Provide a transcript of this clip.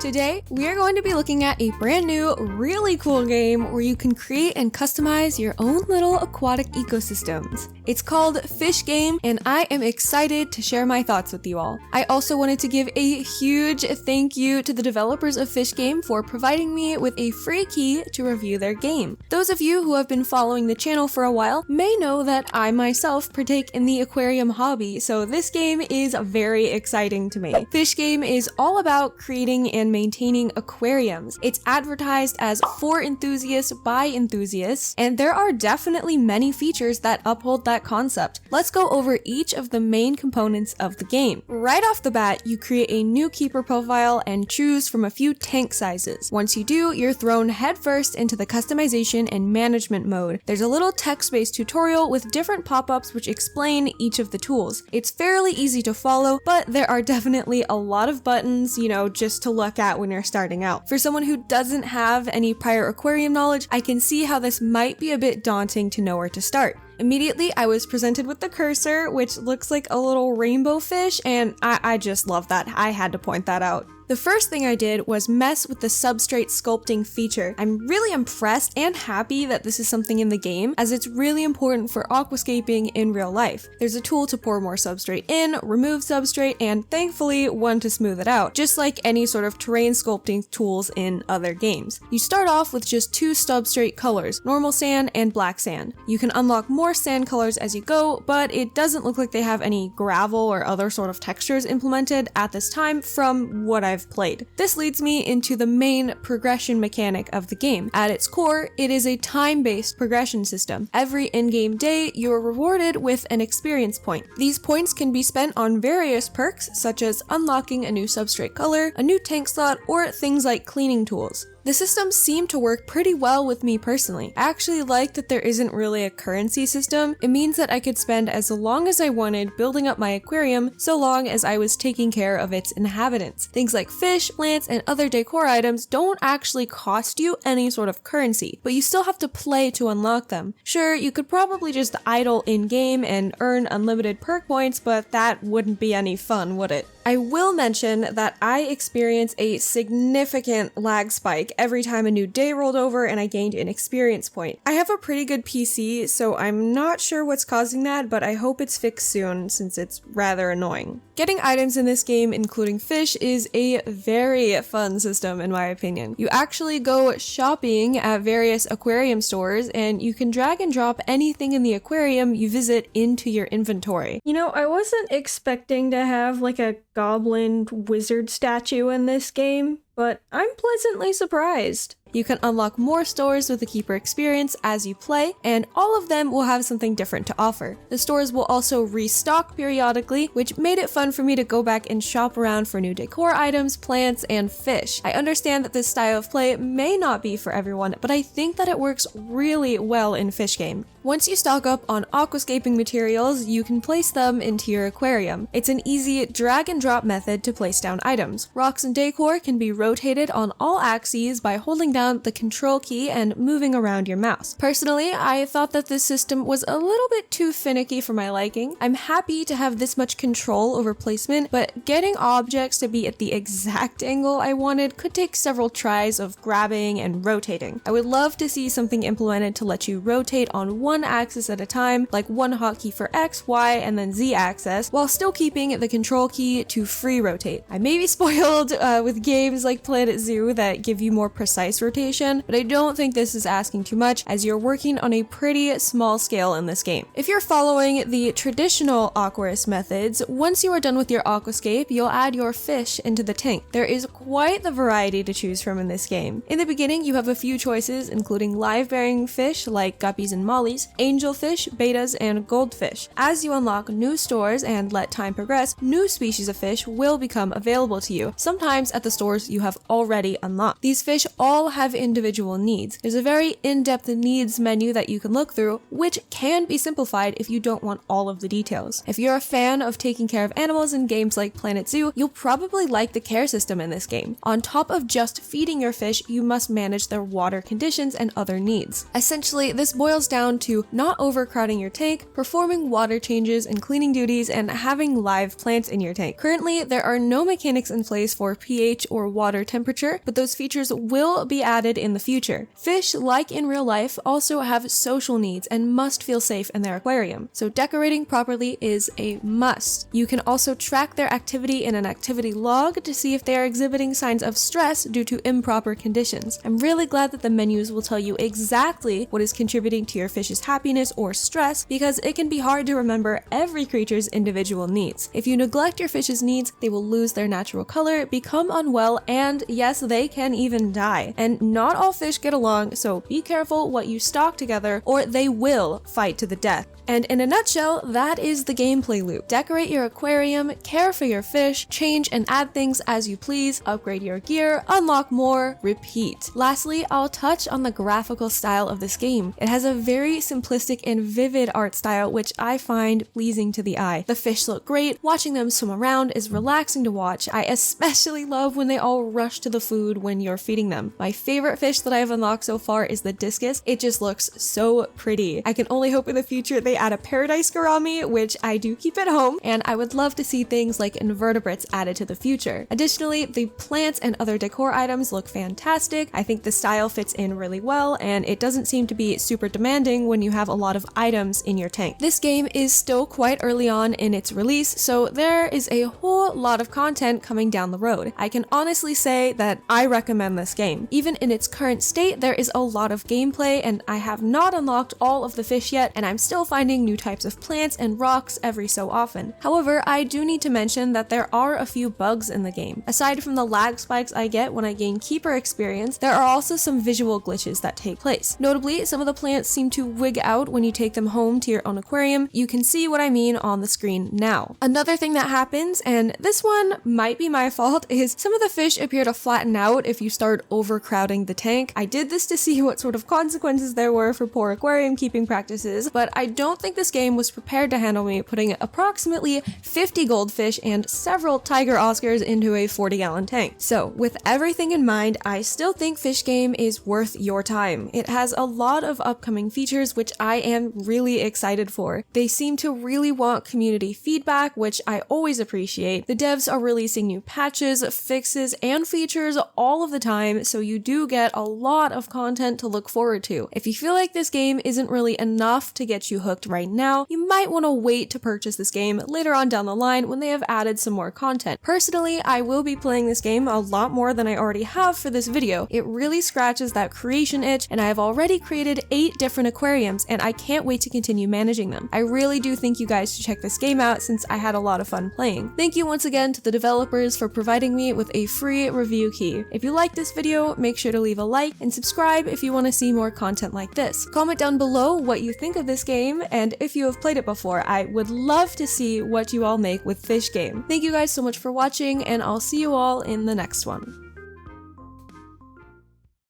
Today, we are going to be looking at a brand new, really cool game where you can create and customize your own little aquatic ecosystems. It's called Fish Game, and I am excited to share my thoughts with you all. I also wanted to give a huge thank you to the developers of Fish Game for providing me with a free key to review their game. Those of you who have been following the channel for a while may know that I myself partake in the aquarium hobby, so this game is very exciting to me. Fish Game is all about creating and maintaining aquariums. It's advertised as for enthusiasts by enthusiasts, and there are definitely many features that uphold that concept. Let's go over each of the main components of the game. Right off the bat, you create a new keeper profile and choose from a few tank sizes. Once you do, you're thrown headfirst into the customization and management mode. There's a little text-based tutorial with different pop-ups which explain each of the tools. It's fairly easy to follow, but there are definitely a lot of buttons, just to look at when you're starting out. For someone who doesn't have any prior aquarium knowledge, I can see how this might be a bit daunting to know where to start. Immediately, I was presented with the cursor, which looks like a little rainbow fish, and I just love that. I had to point that out. The first thing I did was mess with the substrate sculpting feature. I'm really impressed and happy that this is something in the game, as it's really important for aquascaping in real life. There's a tool to pour more substrate in, remove substrate, and thankfully one to smooth it out, just like any sort of terrain sculpting tools in other games. You start off with just two substrate colors, normal sand and black sand. You can unlock more sand colors as you go, but it doesn't look like they have any gravel or other sort of textures implemented at this time from what I've played. This leads me into the main progression mechanic of the game. At its core, it is a time-based progression system. Every in-game day, you are rewarded with an experience point. These points can be spent on various perks, such as unlocking a new substrate color, a new tank slot, or things like cleaning tools. The systems seem to work pretty well with me personally. I actually like that there isn't really a currency system. It means that I could spend as long as I wanted building up my aquarium, so long as I was taking care of its inhabitants. Things like fish, plants, and other decor items don't actually cost you any sort of currency, but you still have to play to unlock them. Sure, you could probably just idle in-game and earn unlimited perk points, but that wouldn't be any fun, would it? I will mention that I experienced a significant lag spike every time a new day rolled over and I gained an experience point. I have a pretty good PC, so I'm not sure what's causing that, but I hope it's fixed soon since it's rather annoying. Getting items in this game, including fish, is a very fun system in my opinion. You actually go shopping at various aquarium stores and you can drag and drop anything in the aquarium you visit into your inventory. I wasn't expecting to have like a goblin wizard statue in this game, but I'm pleasantly surprised. You can unlock more stores with the Keeper experience as you play, and all of them will have something different to offer. The stores will also restock periodically, which made it fun for me to go back and shop around for new decor items, plants, and fish. I understand that this style of play may not be for everyone, but I think that it works really well in Fish Game. Once you stock up on aquascaping materials, you can place them into your aquarium. It's an easy drag and drop method to place down items. Rocks and decor can be rotated on all axes by holding down the control key and moving around your mouse. Personally, I thought that this system was a little bit too finicky for my liking. I'm happy to have this much control over placement, but getting objects to be at the exact angle I wanted could take several tries of grabbing and rotating. I would love to see something implemented to let you rotate on one axis at a time, like one hotkey for X, Y, and then Z axis, while still keeping the control key to free rotate. I may be spoiled with games like Planet Zoo that give you more precise rotation, but I don't think this is asking too much as you're working on a pretty small scale in this game. If you're following the traditional Aquarist methods, once you are done with your aquascape, you'll add your fish into the tank. There is quite the variety to choose from in this game. In the beginning, you have a few choices, including live-bearing fish like guppies and mollies, angelfish, betas, and goldfish. As you unlock new stores and let time progress, new species of fish will become available to you, sometimes at the stores you have already unlocked. These fish all have individual needs. There's a very in-depth needs menu that you can look through, which can be simplified if you don't want all of the details. If you're a fan of taking care of animals in games like Planet Zoo, you'll probably like the care system in this game. On top of just feeding your fish, you must manage their water conditions and other needs. Essentially, this boils down to to not overcrowding your tank, performing water changes and cleaning duties, and having live plants in your tank. Currently, there are no mechanics in place for pH or water temperature, but those features will be added in the future. Fish, like in real life, also have social needs and must feel safe in their aquarium, so decorating properly is a must. You can also track their activity in an activity log to see if they are exhibiting signs of stress due to improper conditions. I'm really glad that the menus will tell you exactly what is contributing to your fish's happiness or stress, because it can be hard to remember every creature's individual needs. If you neglect your fish's needs, they will lose their natural color, become unwell, and yes, they can even die. And not all fish get along, so be careful what you stock together or they will fight to the death. And in a nutshell, that is the gameplay loop. Decorate your aquarium, care for your fish, change and add things as you please, upgrade your gear, unlock more, repeat. Lastly, I'll touch on the graphical style of this game. It has a very simplistic and vivid art style, which I find pleasing to the eye. The fish look great, watching them swim around is relaxing to watch. I especially love when they all rush to the food when you're feeding them. My favorite fish that I've unlocked so far is the discus. It just looks so pretty. I can only hope in the future they add a paradise gourami, which I do keep at home, and I would love to see things like invertebrates added to the future. Additionally, the plants and other decor items look fantastic. I think the style fits in really well, and it doesn't seem to be super demanding when you have a lot of items in your tank. This game is still quite early on in its release, so there is a whole lot of content coming down the road. I can honestly say that I recommend this game. Even in its current state, there is a lot of gameplay, and I have not unlocked all of the fish yet, and I'm still finding new types of plants and rocks every so often. However, I do need to mention that there are a few bugs in the game. Aside from the lag spikes I get when I gain keeper experience, there are also some visual glitches that take place. Notably, some of the plants seem to wig out when you take them home to your own aquarium. You can see what I mean on the screen now. Another thing that happens, and this one might be my fault, is some of the fish appear to flatten out if you start overcrowding the tank. I did this to see what sort of consequences there were for poor aquarium keeping practices, but I don't think this game was prepared to handle me putting approximately 50 goldfish and several tiger oscars into a 40-gallon tank. So, with everything in mind, I still think Fish Game is worth your time. It has a lot of upcoming features which I am really excited for. They seem to really want community feedback, which I always appreciate. The devs are releasing new patches, fixes, and features all of the time, so you do get a lot of content to look forward to. If you feel like this game isn't really enough to get you hooked right now, you might want to wait to purchase this game later on down the line when they have added some more content. Personally, I will be playing this game a lot more than I already have for this video. It really scratches that creation itch, and I have already created 8 different aquariums, and I can't wait to continue managing them. I really do think you guys should check this game out since I had a lot of fun playing. Thank you once again to the developers for providing me with a free review key. If you liked this video, make sure to leave a like and subscribe if you want to see more content like this. Comment down below what you think of this game, and if you have played it before, I would love to see what you all make with Fish Game. Thank you guys so much for watching, and I'll see you all in the next one.